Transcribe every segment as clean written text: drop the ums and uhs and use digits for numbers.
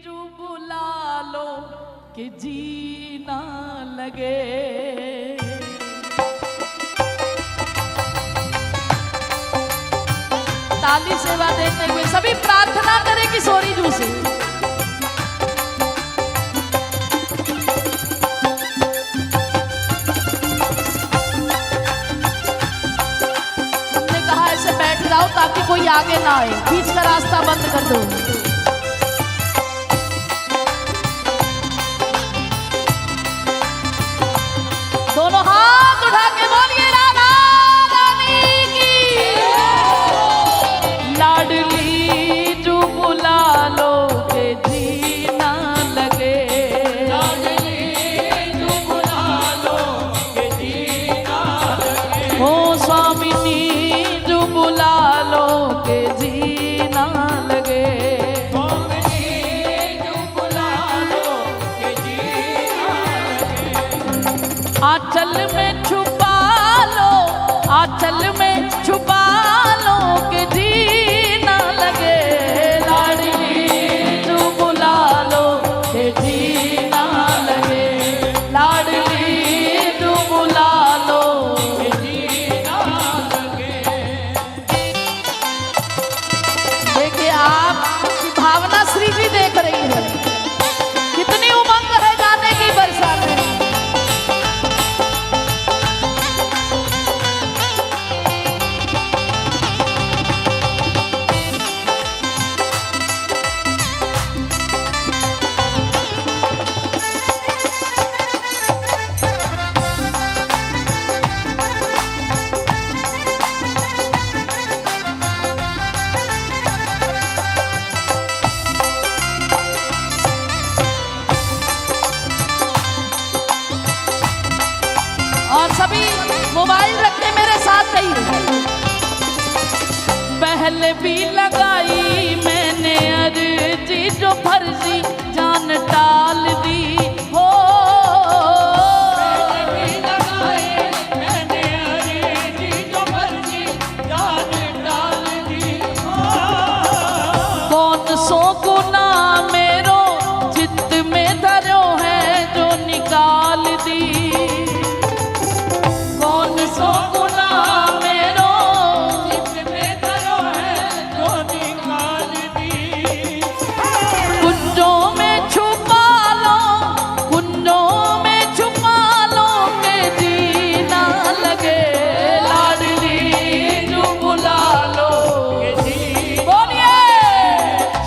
जो बुला लो कि जी ना लगे। ताली सेवा देते हुए सभी प्रार्थना करें किशोरी जू से। हमने कहा ऐसे बैठ जाओ ताकि कोई आगे ना आए, बीच का रास्ता बंद कर दो। दोनों हाथ उठा के बोलिए राधा रानी की। लाडली जो बुला लो के जी ना लगे। लाडली जो बुला लो के जी ना लगे। हो स्वामिनी जो बुला लो के जी ना लगे। स्वामिनी जो बुला लो के जी ना लगे। आंचल में छुपा लो, आंचल में छुपा लो कि जी ना लगे। लाडली जो बुला लो कि जी ना लगे। लाडली जो बुला लो कि जी ना लगे। देखिए आपकी भावना श्री जी देख रही है, कितनी उमंग है जाने की बरसात में। और सभी मोबाइल रखने मेरे साथ ही। पहले भी लगाई मैंने अर्जी जो फर्जी जान टाल दी हो। पहले भी लगाई मैंने अर्जी जो फर्जी जान टाल दी हो। कौन सो गुना मेरो चित्त में धरो है जो निकाल दी। कौन सो गुना मेरो चित्त में धरो है जो निकाल दी। कुंजों में छुपा लो, कुंजों में छुपा लो के जी ना लगे। लाडली जो बुला लो के जी। बोलिए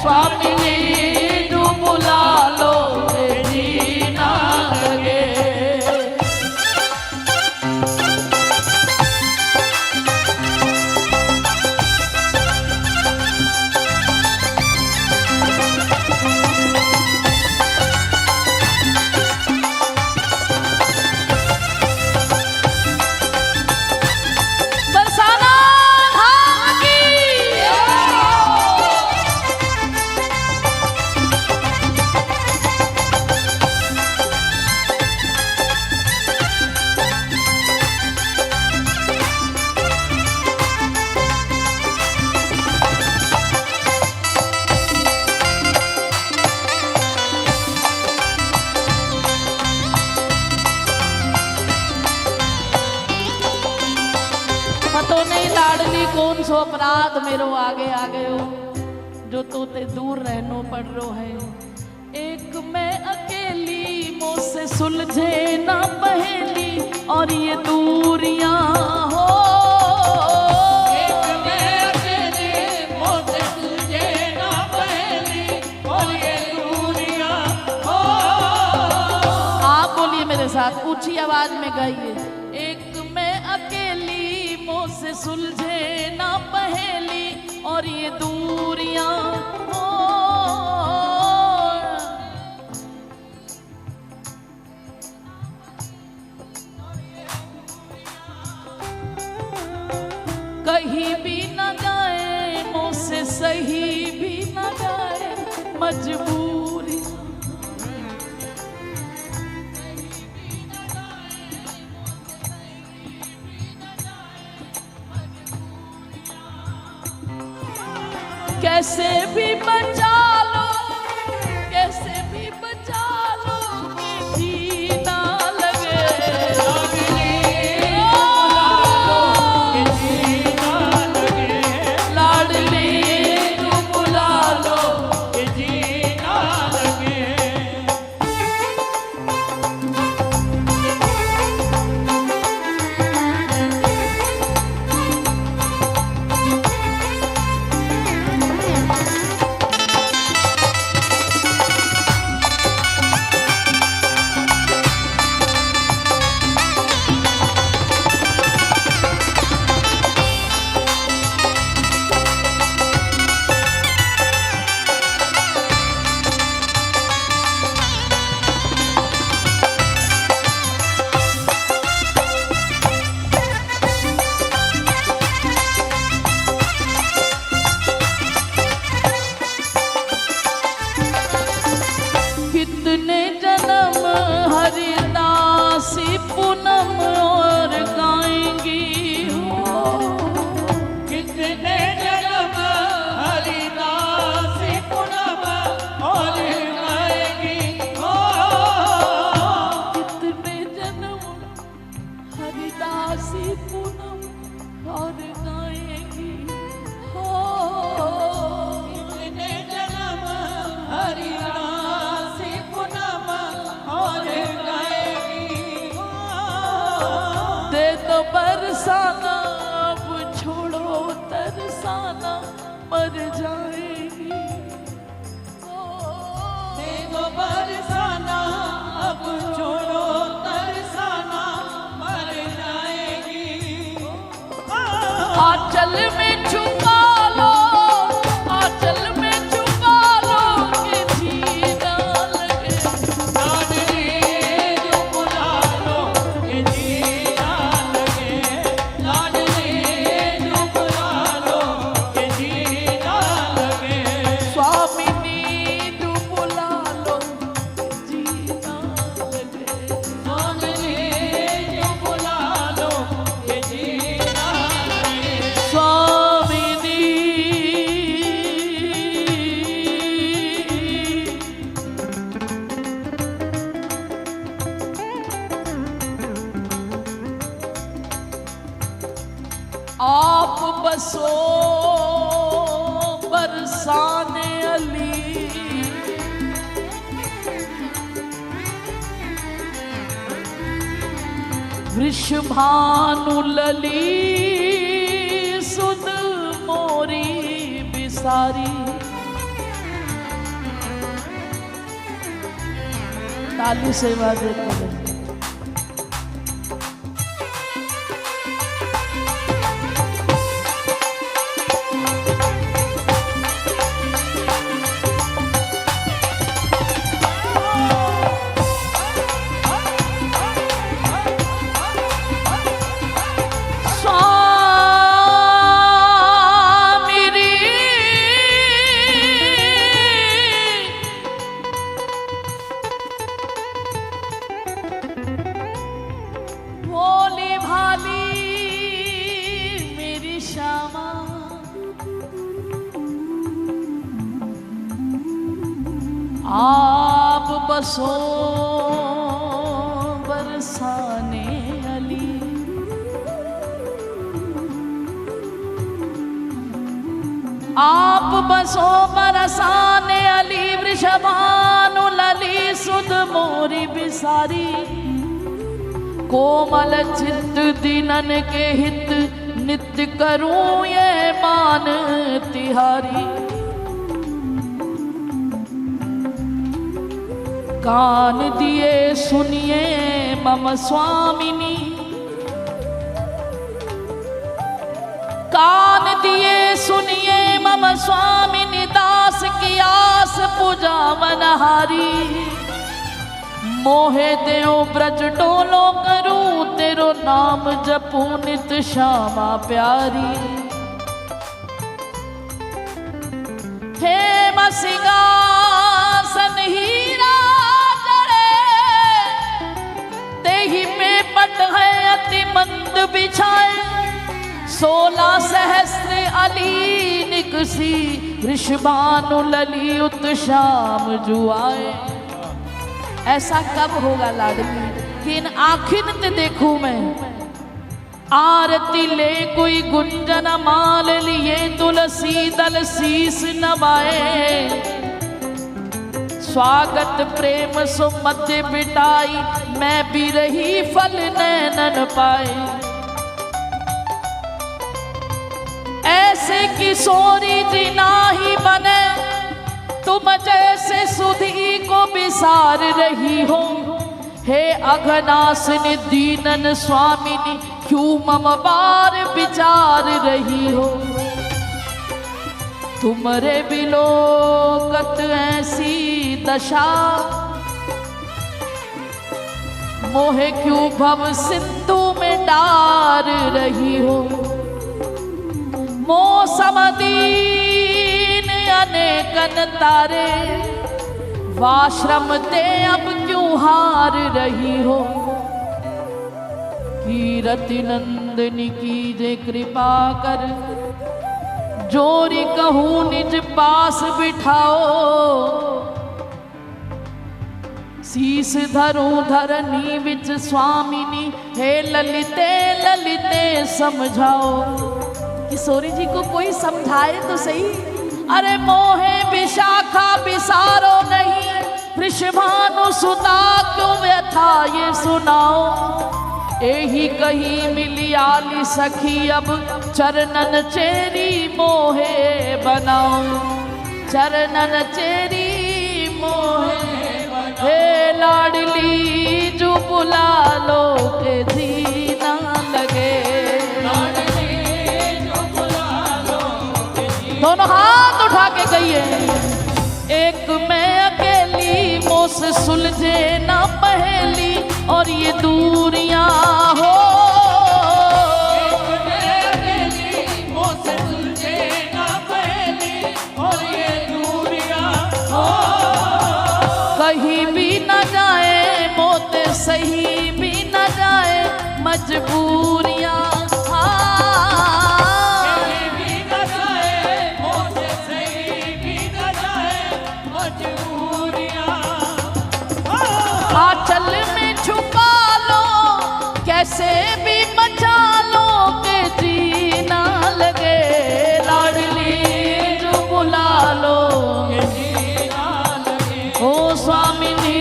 स्वामिनी जो बुला लो के जी ना लगे। बरसाना धाम की। पतो नहीं लाडली कौन सो अपराध मेरो आगे आ गयो जो तोते दूर रहनो पड़ रो है। एक मैं अकेली मुझसे सुलझे ना पहेली और ये दूरियां हो। एक मैं अकेली मुझसे सुलझे ना पहेली और ये दूरियां हो। आप बोलिए मेरे साथ, ऊंची आवाज में गाइए। एक मैं अकेली मुझसे सुलझे ना पहेली और ये दूरियां हो। कहीं भी न जाए मुझसे सही भी न जाए मजबूरी। कैसे भी बचा लो, कैसे आंचल में छुपा लो, आंचल में छुपा लो कि जीना लगे। लाडली जो बुला लो कि जीना लगे, लाडली जो बुला लो कि जीना लगे। स्वामिनी जो बुला लो जीना लगे। लाडली जो बुला लो कि जीना लगे। स्वामिनी आप बसो बरसाने अली, वृषभानु लली सुध मोरी बिसारी। ताली सेवा देते हैं। भोली भाली मेरी श्यामा, आप बसो बरसाने अली। आप बसो बरसाने अली, वृषभानु लली सुध मोरी बिसारी। कोमल चित्त दीनन के हित, नित्य करूं ये मान तिहारी। कान दिए सुनिए मम स्वामिनी, कान दिए सुनिए मम स्वामिनी। दास की आस पूजा मनहारी, मोहे देओ ब्रज डोलो करूं, तेरो नाम जपूं नित श्यामा प्यारी। हे सिंहासन हीरा जड़े, तेहि पे पट है अति मंद बिछाए। 16 सहस्र अली निकसी, वृषभानु लली उत श्याम जुआए। ऐसा कब होगा लाडली कि इन आखिर ते देखूं मैं। आरती ले कोई गुंजन माल लिए, तुलसी दल शीस नवाए। स्वागत प्रेम सुमध्य बिटाई, मैं भी रही फल नैनन पाए। ऐसे किशोरी जी नाही बने, तुम जैसे सुधी को बिसार रही हो। हे अघनासिनी दीनन स्वामिनी, क्यों मम बार विचार रही हो। तुमरे बिलोकत ऐसी दशा, मोहे क्यों भव सिंधु में डार रही हो। मौसम दीन अनेकन तारे, वाश्रम ते अब क्यों हार रही हो। कीरति नंदनी की जे कृपा कर, जोरी कहूँ निज पास बिठाओ। शीस धरूं धरनी विच स्वामिनी, हे ललिते ललिते समझाओ। किशोरी जी को कोई समझाए तो सही। अरे मोहे विशाखा विसारो नहीं, वृषभानु सुता क्यों व्यथा ये सुनाओ। एही कहीं मिली आली सखी, अब चरणन चेरी मोहे बनाओ। चरणन चेरी मोहे बनाओ। हे लाडली जो बुला लो के जी ना लगे। लाडली जो बुला दोनों हाथ उठा के कहिए, एक मैं अकेली मुँह से सुलझे ना पहेली और ये दूरियां हो। एक मैं अकेली मुँह से सुलझे ना पहेली और ये दूरियां हो। कहीं भी न जाए मौत सही भी न जाए मजबूरियां, कहीं भी न जाए मौत सही भी न जाए मजबूरियां। आंचल में छुपा लो कैसे भी बचा लो के जीना लगे, लाडली जो बुला लो ओ स्वामिनी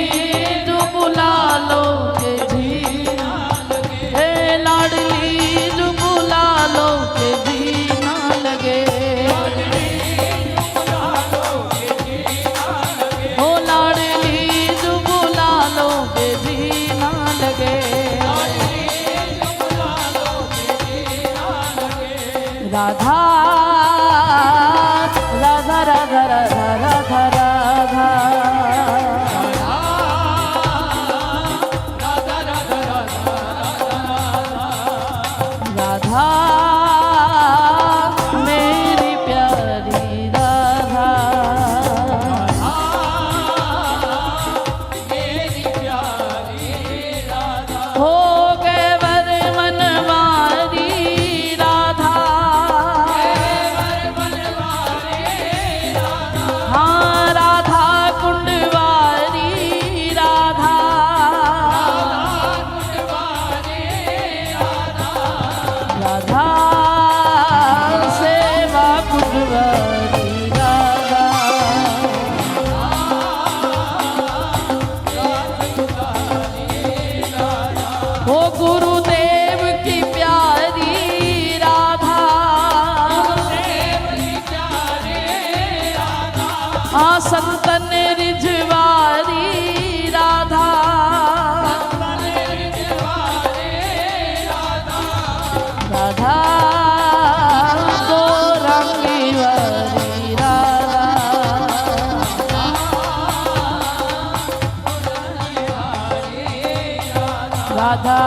जो बुला लो के जीना लगे, हे लाडली जो बुला लो के जीना लगे, हो लाडली जो बुला लो के जीना लगे। राधा राधा राधा राधा राधा राधा राधा मेरी प्यारी राधा, हो गए वर मनवारी राधा, हाँ राधा कुंडवारी राधा, राधा सेवा कुंडवारी राधा, हो गुरुदेव की प्यारी राधा, हाँ संतन रिझवारी राधा, राधा गौरंगी वाली राधा, राधा